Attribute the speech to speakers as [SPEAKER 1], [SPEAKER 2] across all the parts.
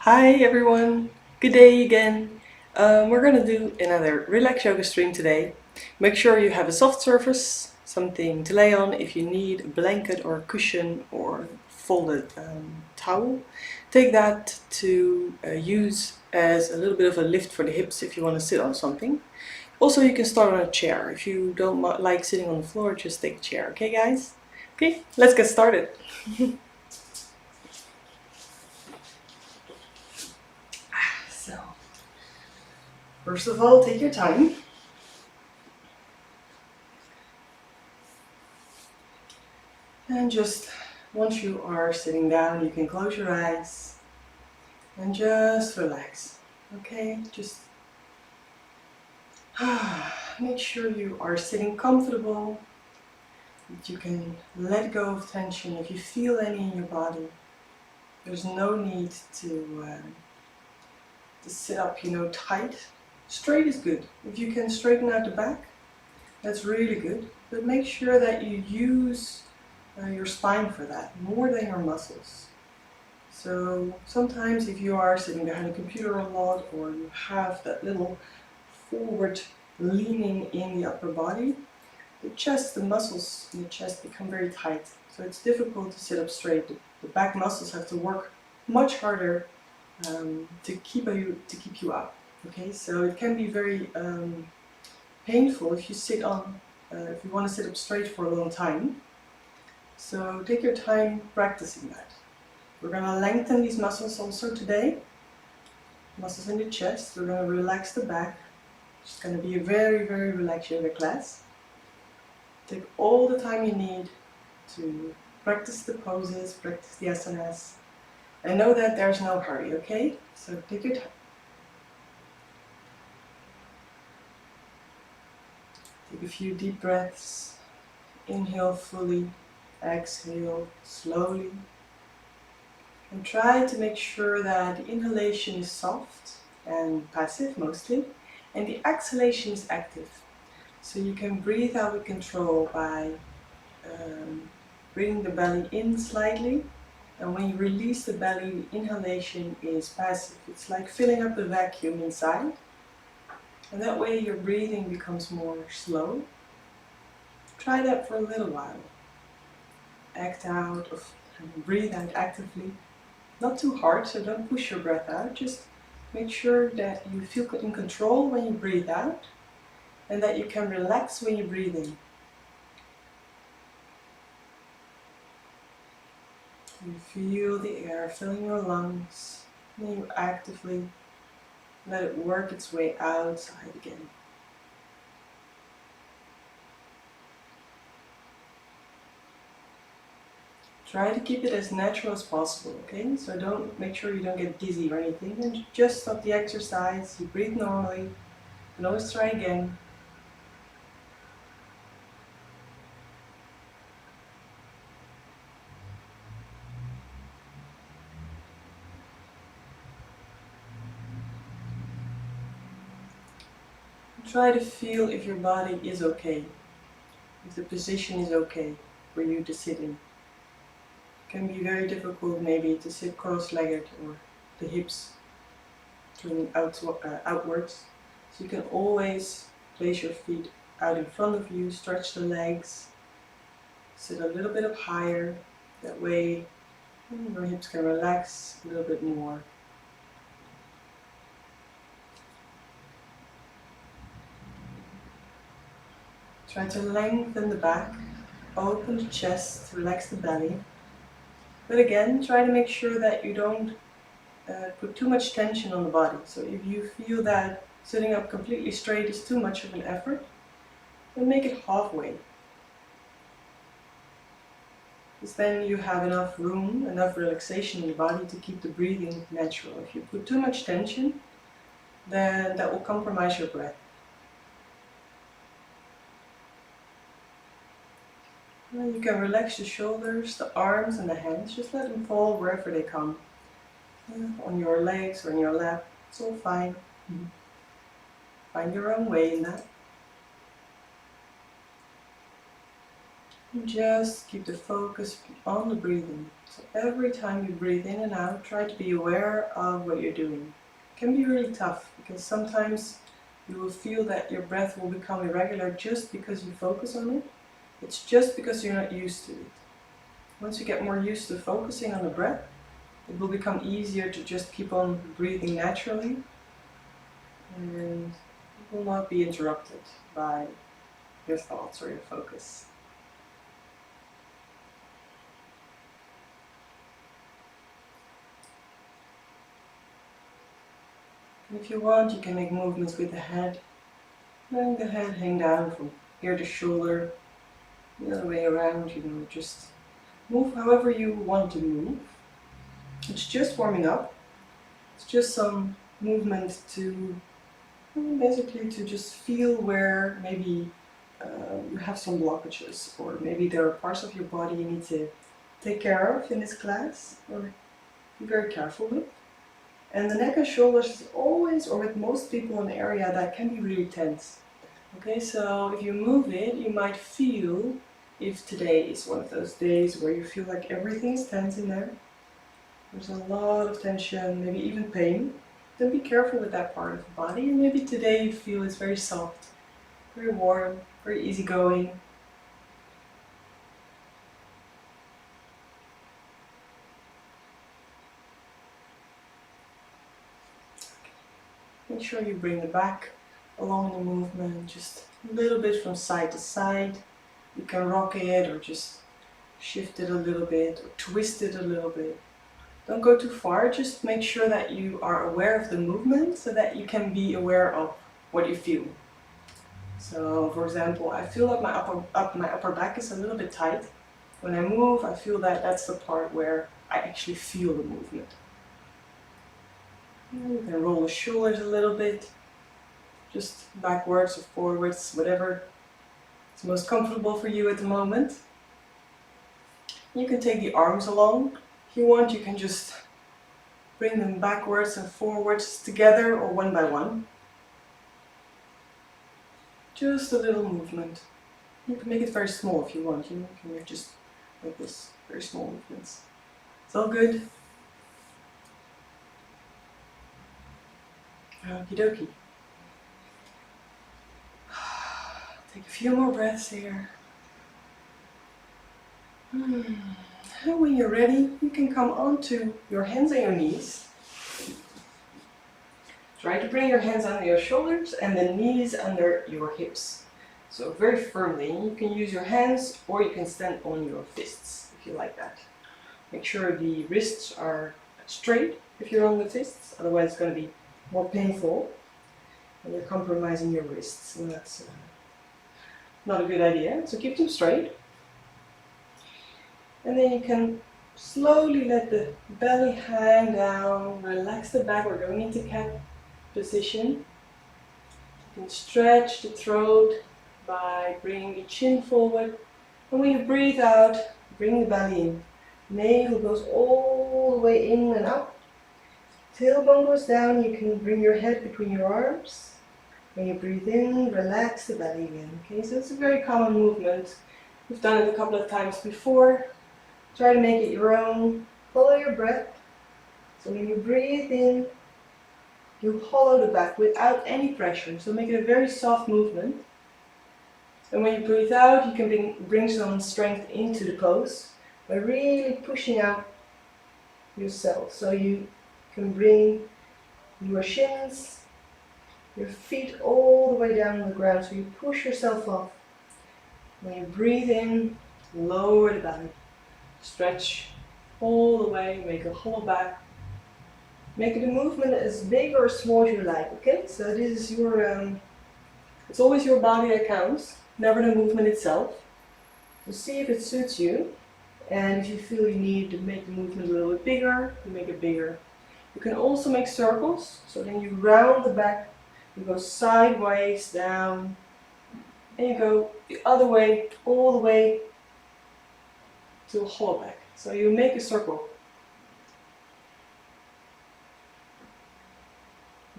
[SPEAKER 1] Hi everyone, good day again. We're gonna do another relax yoga stream today. Make sure you have a soft surface, something to lay on. If you need a blanket or a cushion or folded towel, take that to use as a little bit of a lift for the hips if you want to sit on something. Also, you can start on a chair. If you don't like sitting on the floor, just take a chair, okay guys? Okay, let's get started. So, first of all, take your time. And just once you are sitting down, you can close your eyes and just relax. Okay, just make sure you are sitting comfortable, that you can let go of tension if you feel any in your body. There's no need to sit up, tight. Straight is good. If you can straighten out the back, that's really good. But make sure that you use your spine for that, more than your muscles. So sometimes if you are sitting behind a computer a lot or you have that little forward leaning in the upper body, the muscles in the chest become very tight. So it's difficult to sit up straight. The back muscles have to work much harder to keep you up. Okay, so it can be very painful if you if you want to sit up straight for a long time. So take your time practicing that. We're going to lengthen these muscles also today. Muscles in the chest. We're going to relax the back. It's going to be a very, very relaxed yoga class. Take all the time you need to practice the poses, practice the asanas. And know that there's no hurry, okay? So take your time. Take a few deep breaths. Inhale fully. Exhale slowly. And try to make sure that the inhalation is soft and passive mostly, and the exhalation is active. So you can breathe out with control by bringing the belly in slightly, and when you release the belly, the inhalation is passive. It's like filling up the vacuum inside, and that way your breathing becomes more slow. Try that for a little while. Act out, or breathe out actively. Not too hard, so don't push your breath out. Just make sure that you feel in control when you breathe out and that you can relax when you breathe in. You feel the air filling your lungs, and you actively let it work its way outside again. Try to keep it as natural as possible, okay? So make sure you don't get dizzy or anything, and just stop the exercise. You breathe normally. You can always try again. Try to feel if your body is okay, if the position is okay for you to sit in. It can be very difficult maybe to sit cross-legged or the hips turning outwards. So you can always place your feet out in front of you, stretch the legs, sit a little bit up higher. That way your hips can relax a little bit more. Try to lengthen the back, open the chest, relax the belly. But again, try to make sure that you don't put too much tension on the body. So if you feel that sitting up completely straight is too much of an effort, then make it halfway. Because then you have enough room, enough relaxation in the body to keep the breathing natural. If you put too much tension, then that will compromise your breath. You can relax the shoulders, the arms and the hands. Just let them fall wherever they come. On your legs or in your lap. It's all fine. Find your own way in that. And just keep the focus on the breathing. So every time you breathe in and out, try to be aware of what you're doing. It can be really tough because sometimes you will feel that your breath will become irregular just because you focus on it. It's just because you're not used to it. Once you get more used to focusing on the breath, it will become easier to just keep on breathing naturally, and you will not be interrupted by your thoughts or your focus. And if you want, you can make movements with the head, letting the head hang down from ear to shoulder, the other way around, just move however you want to move. It's just warming up. It's just some movement to basically to just feel where maybe you have some blockages, or maybe there are parts of your body you need to take care of in this class, or be very careful with. And the neck and shoulders is always, or with most people, an area that can be really tense. Okay, so if you move it, you might feel, if today is one of those days where you feel like everything's tense in there, there's a lot of tension, maybe even pain, then be careful with that part of the body. And maybe today you feel it's very soft, very warm, very easygoing. Make sure you bring the back along the movement, just a little bit from side to side. You can rock it or just shift it a little bit or twist it a little bit. Don't go too far, just make sure that you are aware of the movement so that you can be aware of what you feel. So for example, I feel like my upper back is a little bit tight. When I move, I feel that that's the part where I actually feel the movement. You can roll the shoulders a little bit, just backwards or forwards, whatever is most comfortable for you at the moment. You can take the arms along. If you want, you can just bring them backwards and forwards together or one by one. Just a little movement. You can make it very small if you want. You can make just like this, very small movements. It's all good. Okie dokie. Take a few more breaths here. And when you're ready, you can come onto your hands and your knees. Try to bring your hands under your shoulders and the knees under your hips. So very firmly. You can use your hands or you can stand on your fists if you like that. Make sure the wrists are straight if you're on the fists, otherwise it's going to be more painful and you're compromising your wrists, and that's not a good idea. So keep them straight. And then you can slowly let the belly hang down, relax the back. We're going into cat position. You can stretch the throat by bringing the chin forward. And when you breathe out, bring the belly in. Navel goes all the way in and up. Tailbone goes down. You can bring your head between your arms. When you breathe in, relax the belly again. Okay, so it's a very common movement. We've done it a couple of times before. Try to make it your own. Follow your breath. So when you breathe in, you hollow the back without any pressure. So make it a very soft movement. And when you breathe out, you can bring some strength into the pose by really pushing out yourself. So you can bring your shins, your feet all the way down on the ground. So you push yourself up. When you breathe in, lower the belly. Stretch all the way, make a hollow back. Make the movement as big or small as you like, okay? So this is your, it's always your body that counts, never the movement itself. So see if it suits you. And if you feel you need to make the movement a little bit bigger, you make it bigger. You can also make circles, so then you round the back, you go sideways down, and you go the other way, all the way to a hollow back. So you make a circle.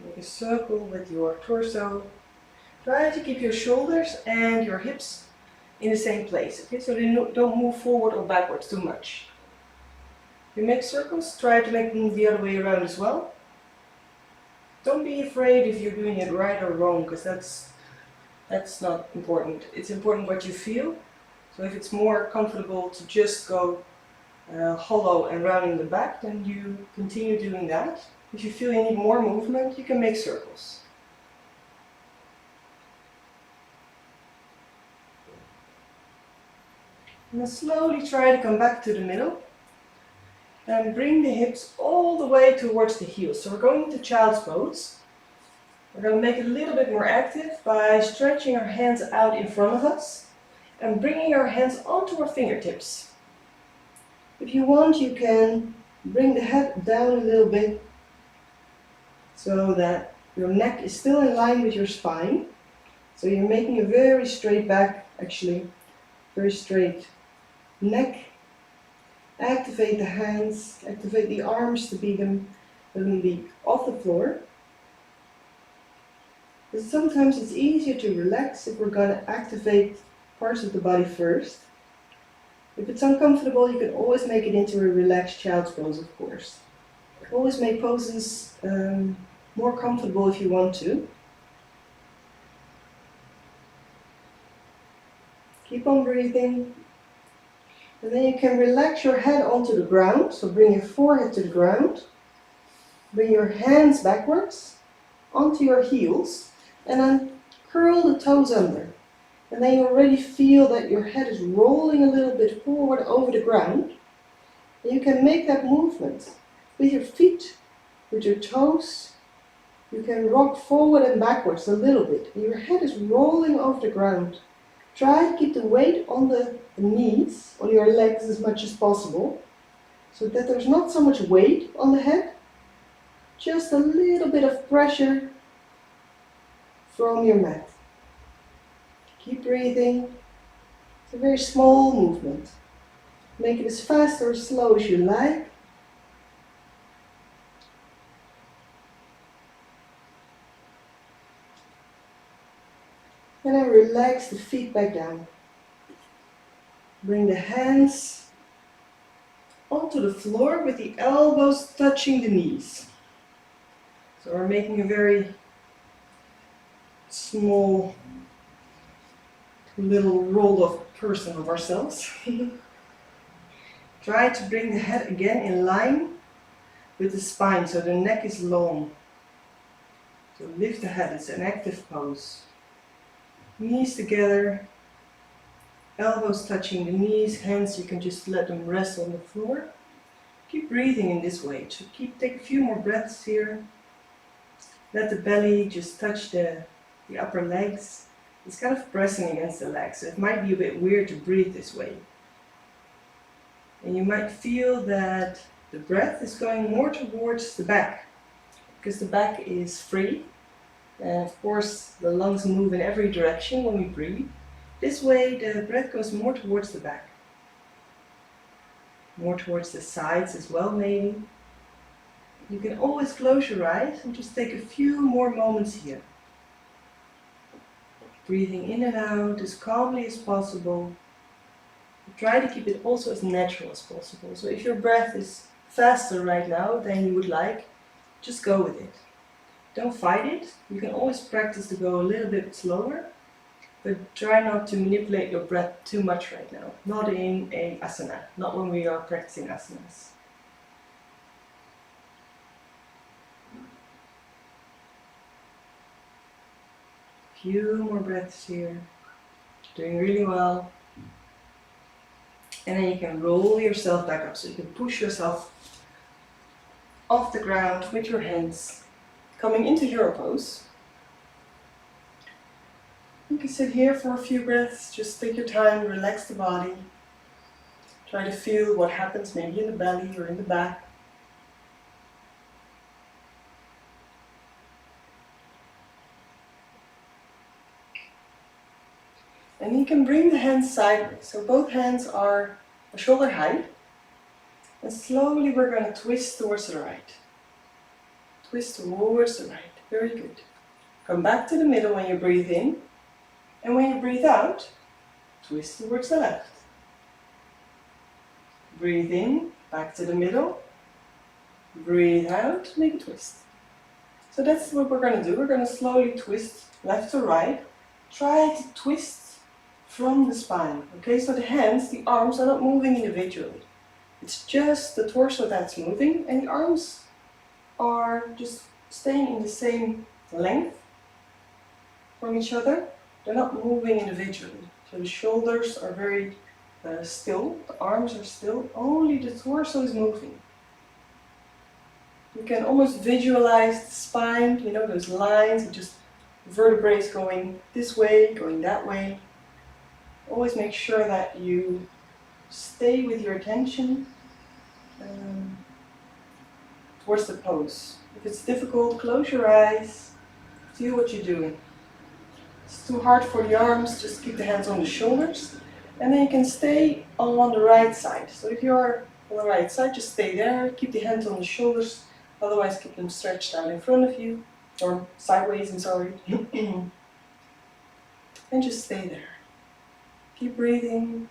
[SPEAKER 1] Make a circle with your torso. Try to keep your shoulders and your hips in the same place, okay? So they don't move forward or backwards too much. You make circles, try to make them the other way around as well. Don't be afraid if you're doing it right or wrong, because that's not important. It's important what you feel. So if it's more comfortable to just go hollow and rounding the back, then you continue doing that. If you feel you need more movement, you can make circles. And then slowly try to come back to the middle. And bring the hips all the way towards the heels. So we're going into child's pose. We're going to make it a little bit more active by stretching our hands out in front of us and bringing our hands onto our fingertips. If you want, you can bring the head down a little bit so that your neck is still in line with your spine. So you're making a very straight back, actually, very straight neck. Activate the hands, activate the arms to let them be off the floor. But sometimes it's easier to relax if we're going to activate parts of the body first. If it's uncomfortable, you can always make it into a relaxed child's pose, of course. Always make poses more comfortable if you want to. Keep on breathing. And then you can relax your head onto the ground, so bring your forehead to the ground, bring your hands backwards onto your heels, and then curl the toes under. And then you already feel that your head is rolling a little bit forward over the ground. And you can make that movement with your feet, with your toes. You can rock forward and backwards a little bit. And your head is rolling over the ground. Try to keep the weight on the knees, on your legs as much as possible, so that there's not so much weight on the head, just a little bit of pressure from your mat. Keep breathing. It's a very small movement. Make it as fast or as slow as you like. And then relax the feet back down. Bring the hands onto the floor with the elbows touching the knees. So we're making a very small little rolled up person of ourselves. Try to bring the head again in line with the spine so the neck is long. So lift the head, it's an active pose. Knees together, elbows touching the knees, hands you can just let them rest on the floor. Keep breathing in this way. So take a few more breaths here. Let the belly just touch the upper legs. It's kind of pressing against the legs, so it might be a bit weird to breathe this way. And you might feel that the breath is going more towards the back, because the back is free. And of course, the lungs move in every direction when we breathe. This way, the breath goes more towards the back. More towards the sides as well, maybe. You can always close your eyes and just take a few more moments here. Breathing in and out as calmly as possible. Try to keep it also as natural as possible. So if your breath is faster right now than you would like, just go with it. Don't fight it. You can always practice to go a little bit slower, but try not to manipulate your breath too much right now. Not in a asana, not when we are practicing asanas. Few more breaths here. Doing really well. And then you can roll yourself back up, so you can push yourself off the ground with your hands. Coming into hero pose. You can sit here for a few breaths, just take your time, relax the body. Try to feel what happens maybe in the belly or in the back. And you can bring the hands sideways, so both hands are shoulder height. And slowly we're going to twist towards the right. Twist towards the right. Very good. Come back to the middle when you breathe in. And when you breathe out, twist towards the left. Breathe in, back to the middle. Breathe out, make a twist. So that's what we're going to do. We're going to slowly twist left to right. Try to twist from the spine. Okay, so the hands, the arms are not moving individually. It's just the torso that's moving, and the arms are just staying in the same length from each other. They're not moving individually. So the shoulders are very still, the arms are still, only the torso is moving. You can almost visualize the spine, you know, those lines, just vertebrae going this way, going that way. Always make sure that you stay with your attention towards the pose. If it's difficult, close your eyes, feel what you're doing. It's too hard for the arms, just keep the hands on the shoulders. And then you can stay on the right side. So if you're on the right side, just stay there, keep the hands on the shoulders, otherwise keep them stretched out in front of you, or sideways, I'm sorry. And just stay there. Keep breathing.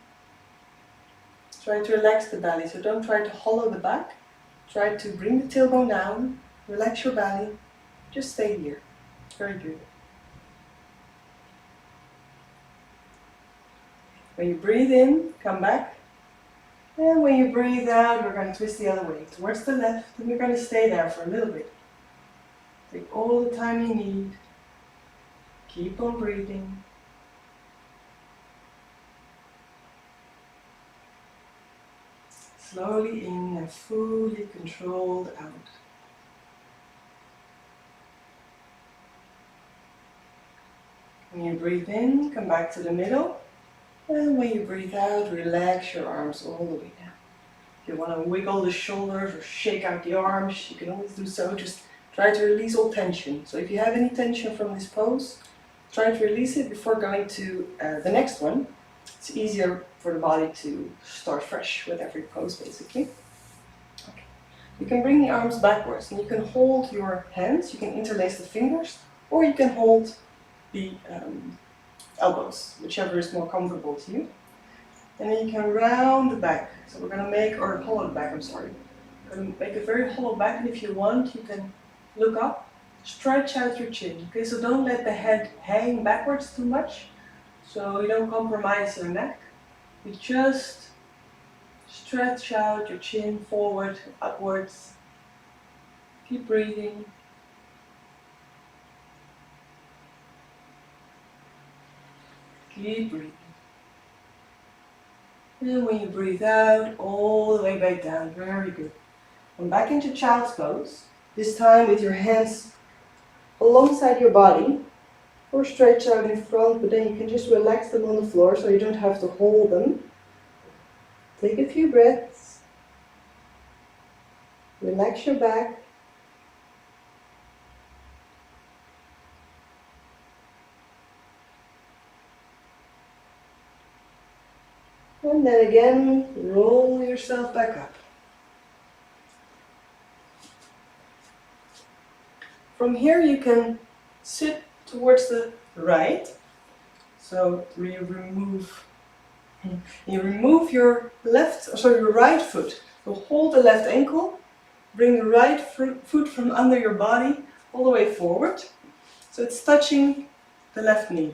[SPEAKER 1] Try to relax the belly, so don't try to hollow the back. Try to bring the tailbone down, relax your belly, just stay here. Very good. When you breathe in, come back. And when you breathe out, we're going to twist the other way, towards the left, and we're going to stay there for a little bit. Take all the time you need. Keep on breathing. Slowly in and fully controlled out. When you breathe in, come back to the middle. And when you breathe out, relax your arms all the way down. If you want to wiggle the shoulders or shake out the arms, you can always do so. Just try to release all tension. So if you have any tension from this pose, try to release it before going to the next one. It's easier for the body to start fresh with every pose, basically. Okay. You can bring the arms backwards and you can hold your hands, you can interlace the fingers, or you can hold the elbows, whichever is more comfortable to you. And then you can round the back. So we're going to make, or hollow the back, I'm sorry. We're going to make a very hollow back, and if you want, you can look up, stretch out your chin. Okay, so don't let the head hang backwards too much, so you don't compromise your neck. You just stretch out your chin forward and upwards. Keep breathing. Keep breathing. And when you breathe out, all the way back down. Very good. Come back into child's pose. This time with your hands alongside your body, or stretch out in front, but then you can just relax them on the floor so you don't have to hold them. Take a few breaths. Relax your back. And then again, roll yourself back up. From here you can sit towards the right. So you remove your your right foot. So hold the left ankle, bring the right foot from under your body all the way forward. So it's touching the left knee.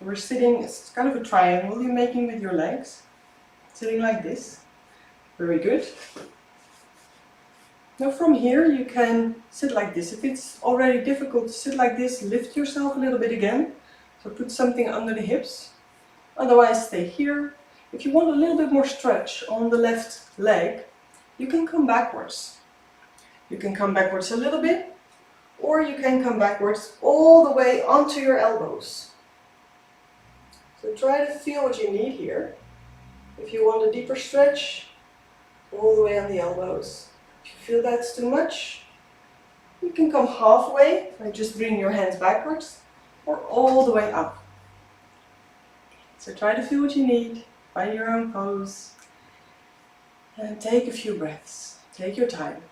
[SPEAKER 1] We're sitting, it's kind of a triangle you're making with your legs. Sitting like this. Very good. Now from here you can sit like this. If it's already difficult to sit like this, lift yourself a little bit again. So put something under the hips. Otherwise stay here. If you want a little bit more stretch on the left leg, you can come backwards. You can come backwards a little bit, or you can come backwards all the way onto your elbows. So try to feel what you need here. If you want a deeper stretch, all the way on the elbows. If you feel that's too much, you can come halfway by just bringing your hands backwards, or all the way up. So try to feel what you need, find your own pose, and take a few breaths. Take your time.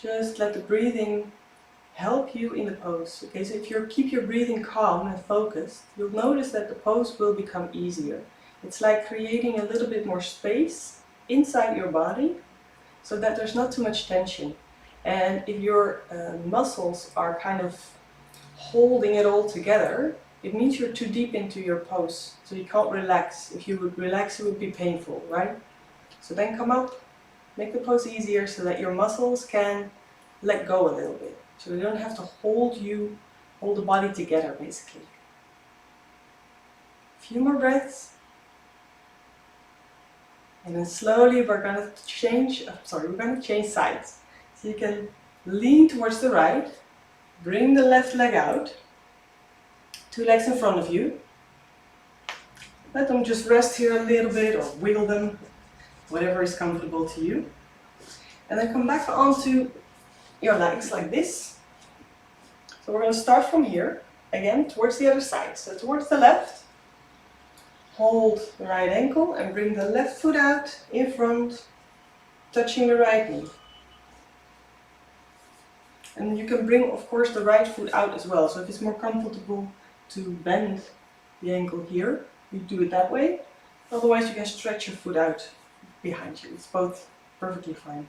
[SPEAKER 1] Just let the breathing help you in the pose. Okay, so if you keep your breathing calm and focused, you'll notice that the pose will become easier. It's like creating a little bit more space inside your body so that there's not too much tension. And if your muscles are kind of holding it all together, it means you're too deep into your pose, so you can't relax. If you would relax, it would be painful, right? So then come up, make the pose easier so that your muscles can let go a little bit. So they don't have to hold the body together, basically. A few more breaths. And then slowly we're going to change sides. So you can lean towards the right, bring the left leg out, 2 legs in front of you. Let them just rest here a little bit or wiggle them, whatever is comfortable to you. And then come back onto your legs like this. So we're going to start from here, again towards the other side. So towards the left, hold the right ankle and bring the left foot out in front, touching the right knee. And you can bring, of course, the right foot out as well. So if it's more comfortable to bend the ankle here, you do it that way. Otherwise you can stretch your foot out behind you. It's both perfectly fine.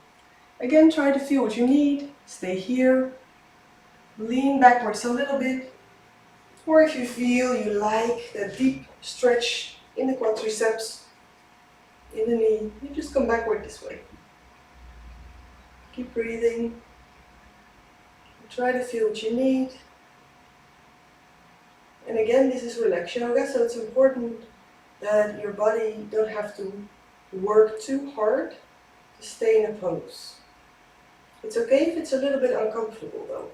[SPEAKER 1] Again, try to feel what you need. Stay here. Lean backwards a little bit. Or if you feel you like that deep stretch in the quadriceps, in the knee, you just come backward this way. Keep breathing. Try to feel what you need. And again, this is relax yoga, so it's important that your body don't have to work too hard to stay in a pose. It's okay if it's a little bit uncomfortable though.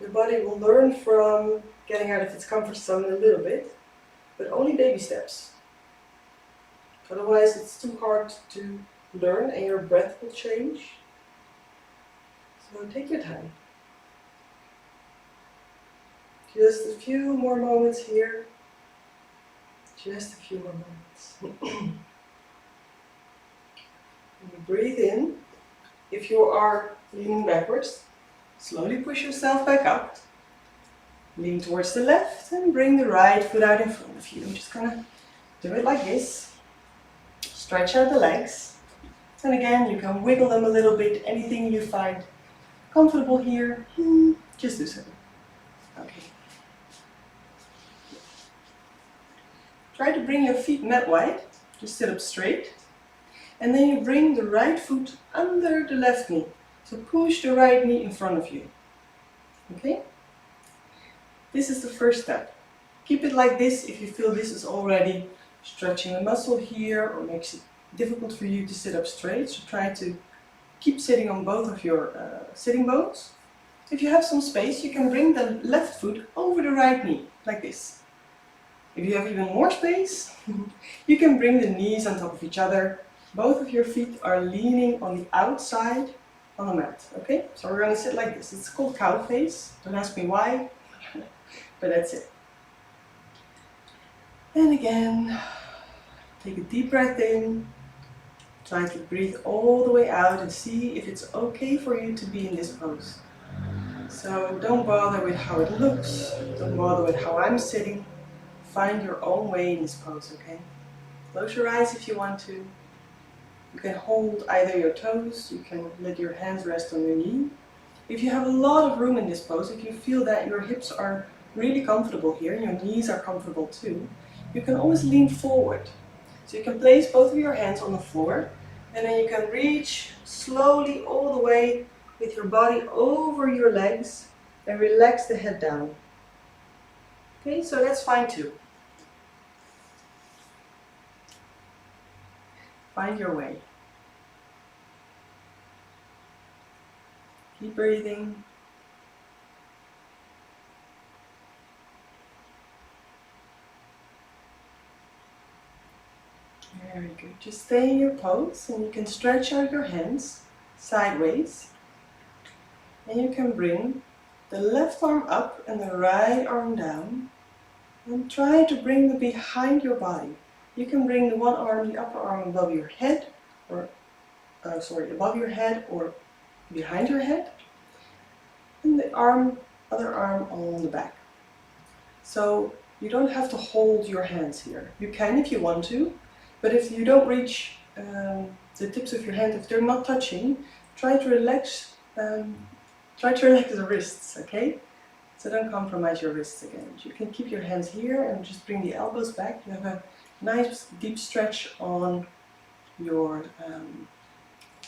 [SPEAKER 1] Your body will learn from getting out of its comfort zone a little bit, but only baby steps. Otherwise it's too hard to learn and your breath will change. So take your time. Just a few more moments here. Just a few more moments. You breathe in. If you are leaning backwards, slowly push yourself back up. Lean towards the left and bring the right foot out in front of you. I'm just gonna do it like this. Stretch out the legs. And again, you can wiggle them a little bit. Anything you find comfortable here, just do so. Okay. Try to bring your feet mat wide, just sit up straight. And then you bring the right foot under the left knee. So push the right knee in front of you. Okay? This is the first step. Keep it like this if you feel this is already stretching a muscle here or makes it difficult for you to sit up straight. So try to keep sitting on both of your sitting bones. If you have some space, you can bring the left foot over the right knee, like this. If you have even more space, you can bring the knees on top of each other. Both of your feet are leaning on the outside on the mat, okay? So we're going to sit like this. It's called cow face. Don't ask me why, but that's it. And again, take a deep breath in. Try to breathe all the way out and see if it's okay for you to be in this pose. So don't bother with how it looks. Don't bother with how I'm sitting. Find your own way in this pose, okay? Close your eyes if you want to. You can hold either your toes, you can let your hands rest on your knee. If you have a lot of room in this pose, if you feel that your hips are really comfortable here and your knees are comfortable too, you can always lean forward. So you can place both of your hands on the floor and then you can reach slowly all the way with your body over your legs and relax the head down. Okay, so that's fine too. Find your way. Keep breathing. Very good. Just stay in your pose and you can stretch out your hands sideways. And you can bring the left arm up and the right arm down. And try to bring them behind your body. You can bring the one arm, the upper arm above your head, or above your head or behind your head. and the other arm on the back. So you don't have to hold your hands here. You can if you want to, but if you don't reach the tips of your hand, if they're not touching, try to relax the wrists, okay? So don't compromise your wrists again. You can keep your hands here and just bring the elbows back. You have a nice deep stretch on your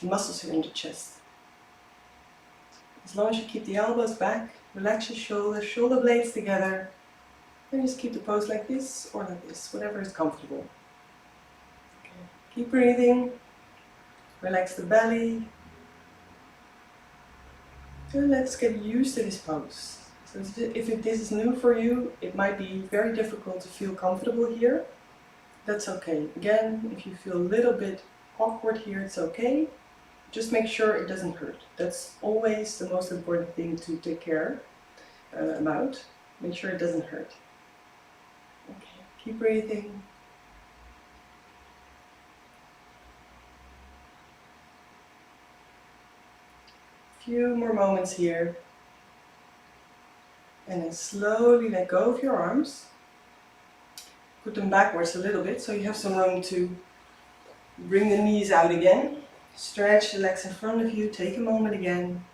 [SPEAKER 1] muscles here in the chest. As long as you keep the elbows back, relax your shoulders, shoulder blades together, and just keep the pose like this or like this, whatever is comfortable. Okay. Keep breathing, relax the belly, and let's get used to this pose. So if this is new for you, it might be very difficult to feel comfortable here. That's okay. Again, if you feel a little bit awkward here, it's okay. Just make sure it doesn't hurt. That's always the most important thing to take care about. Make sure it doesn't hurt. Okay, keep breathing. A few more moments here. And then slowly let go of your arms. Put them backwards a little bit so you have some room to bring the knees out again. Stretch the legs in front of you, take a moment again.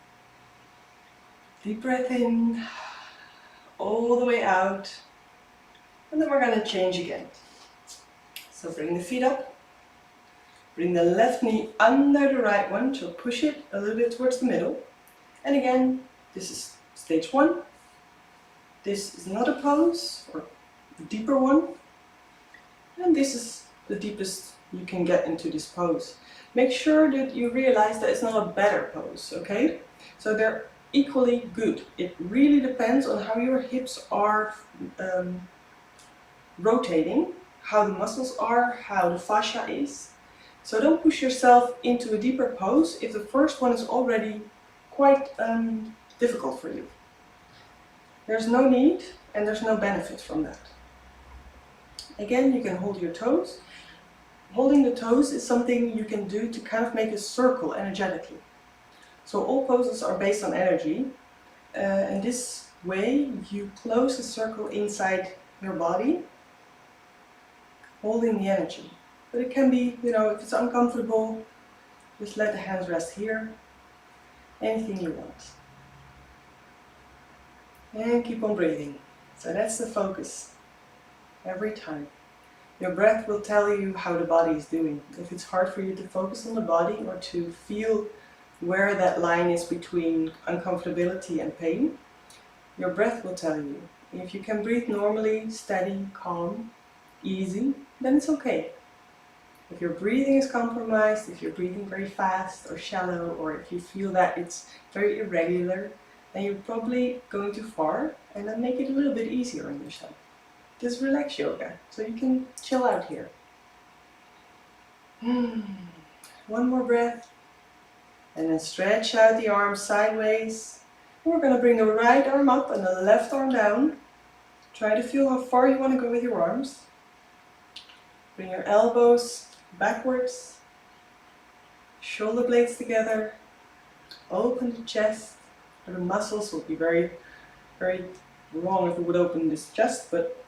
[SPEAKER 1] Deep breath in, all the way out. And then we're going to change again. So bring the feet up. Bring the left knee under the right one, so push it a little bit towards the middle. And again, this is stage one. This is another pose, or a deeper one. And this is the deepest you can get into this pose. Make sure that you realize that it's not a better pose, okay? So they're equally good. It really depends on how your hips are rotating, how the muscles are, how the fascia is. So don't push yourself into a deeper pose if the first one is already quite difficult for you. There's no need and there's no benefit from that. Again, you can hold your toes. Holding the toes is something you can do to kind of make a circle energetically. So all poses are based on energy, and this way you close the circle inside your body, holding the energy. But it can be, if it's uncomfortable, just let the hands rest here, anything you want. And keep on breathing. So that's the focus, every time. Your breath will tell you how the body is doing. If it's hard for you to focus on the body or to feel where that line is between uncomfortability and pain, your breath will tell you. If you can breathe normally, steady, calm, easy, then it's okay. If your breathing is compromised, if you're breathing very fast or shallow, or if you feel that it's very irregular, then you're probably going too far, and then make it a little bit easier on yourself. This is relax yoga, so you can chill out here. One more breath, and then stretch out the arms sideways. We're going to bring the right arm up and the left arm down. Try to feel how far you want to go with your arms. Bring your elbows backwards, shoulder blades together, open the chest. The muscles would be very, very wrong if we would open this chest, but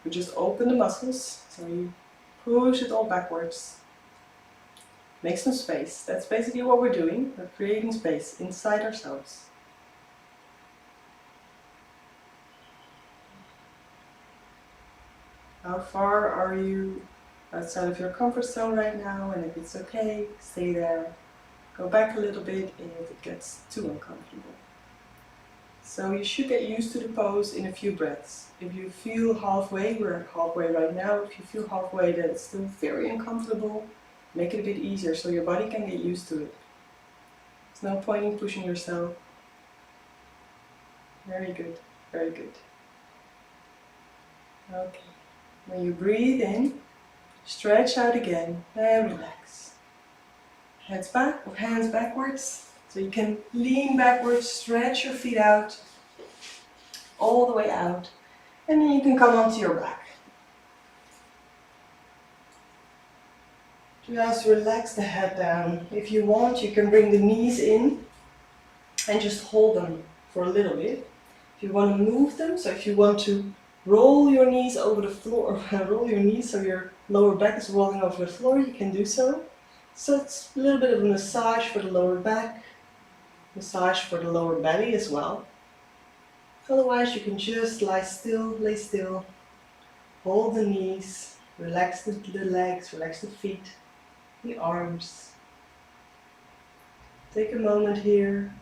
[SPEAKER 1] we just open the muscles, so you push it all backwards. Make some space. That's basically what we're doing. We're creating space inside ourselves. How far are you outside of your comfort zone right now? And if it's okay, stay there. Go back a little bit if it gets too uncomfortable. So you should get used to the pose in a few breaths. If you feel halfway, we're halfway right now, if you feel halfway that it's still very uncomfortable, make it a bit easier so your body can get used to it. There's no point in pushing yourself. Very good, very good. Okay, when you breathe in, stretch out again and relax. Hands back or hands backwards. So you can lean backwards, stretch your feet out, all the way out, and then you can come onto your back. Just relax the head down. If you want, you can bring the knees in and just hold them for a little bit. If you want to move them, so if you want to roll your knees over the floor, roll your knees so your lower back is rolling over the floor, you can do so. So it's a little bit of a massage for the lower back, massage for the lower belly as well. Otherwise you can just lie still, lay still, hold the knees, relax the legs, relax the feet, the arms. Take a moment here.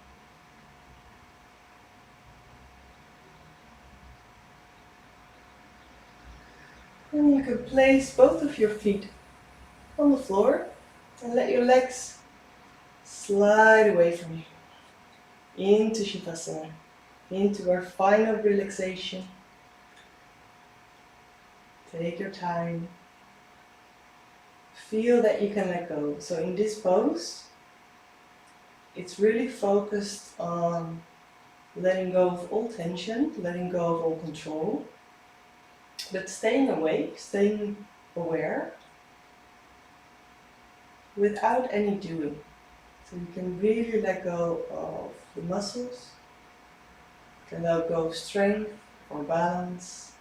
[SPEAKER 1] And you can place both of your feet on the floor and let your legs slide away from you into Shavasana, into our final relaxation. Take your time. Feel that you can let go. So in this pose, it's really focused on letting go of all tension, letting go of all control, but staying awake, staying aware, without any doing. So you can really let go of the muscles, you can let go of strength or balance.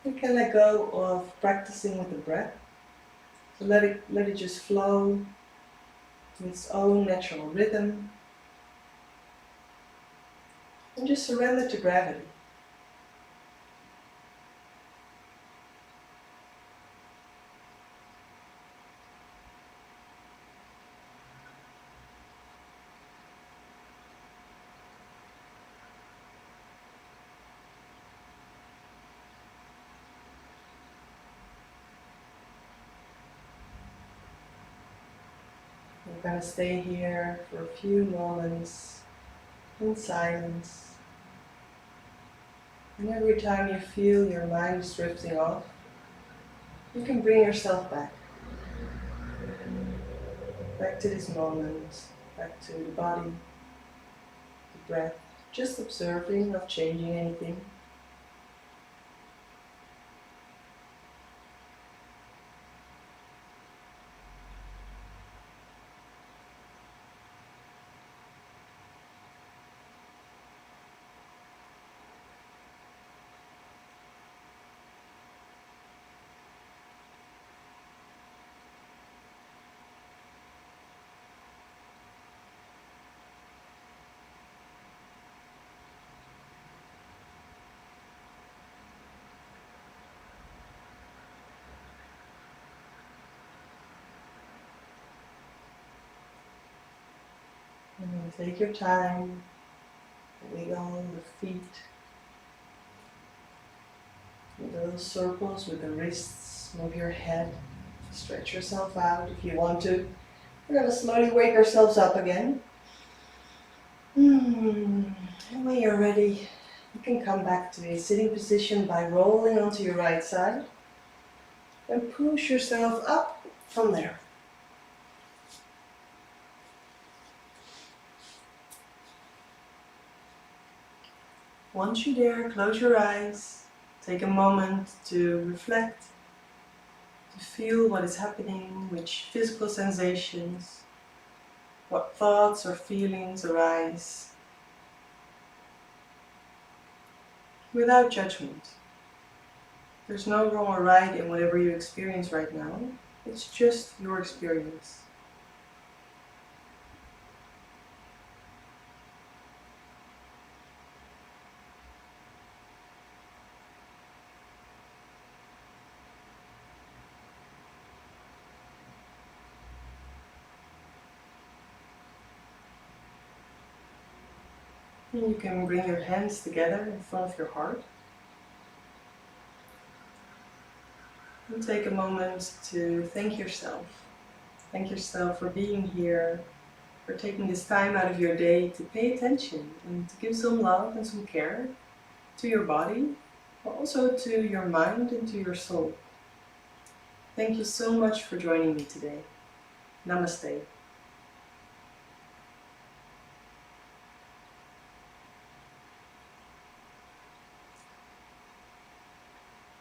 [SPEAKER 1] You can let go of practicing with the breath. So let it just flow in its own natural rhythm. And just surrender to gravity. We're going to stay here for a few moments in silence. And every time you feel your mind is drifting off, you can bring yourself back. Back to this moment, back to the body, the breath, just observing, not changing anything. And then take your time, wiggle the feet, little circles with the wrists, move your head, stretch yourself out if you want to. We're going to slowly wake ourselves up again. And when you're ready, you can come back to a sitting position by rolling onto your right side and push yourself up from there. Once you're there, close your eyes, take a moment to reflect, to feel what is happening, which physical sensations, what thoughts or feelings arise, without judgment. There's no wrong or right in whatever you experience right now, it's just your experience. And you can bring your hands together in front of your heart. And take a moment to thank yourself. Thank yourself for being here, for taking this time out of your day to pay attention and to give some love and some care to your body, but also to your mind and to your soul. Thank you so much for joining me today. Namaste.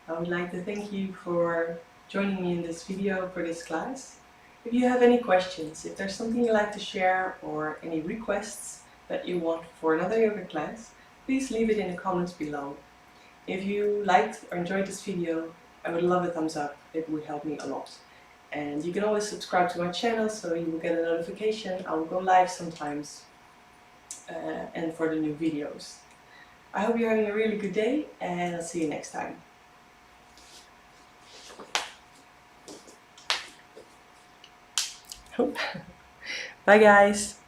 [SPEAKER 1] I would like to thank you for joining me in this video for this class. If you have any questions, if there's something you'd like to share or any requests, that you want for another yoga class, please leave it in the comments below. If you liked or enjoyed this video, I would love a thumbs up. It would help me a lot. And you can always subscribe to my channel so you will get a notification. I will go live sometimes and for the new videos. I hope you're having a really good day, and I'll see you next time. Bye guys!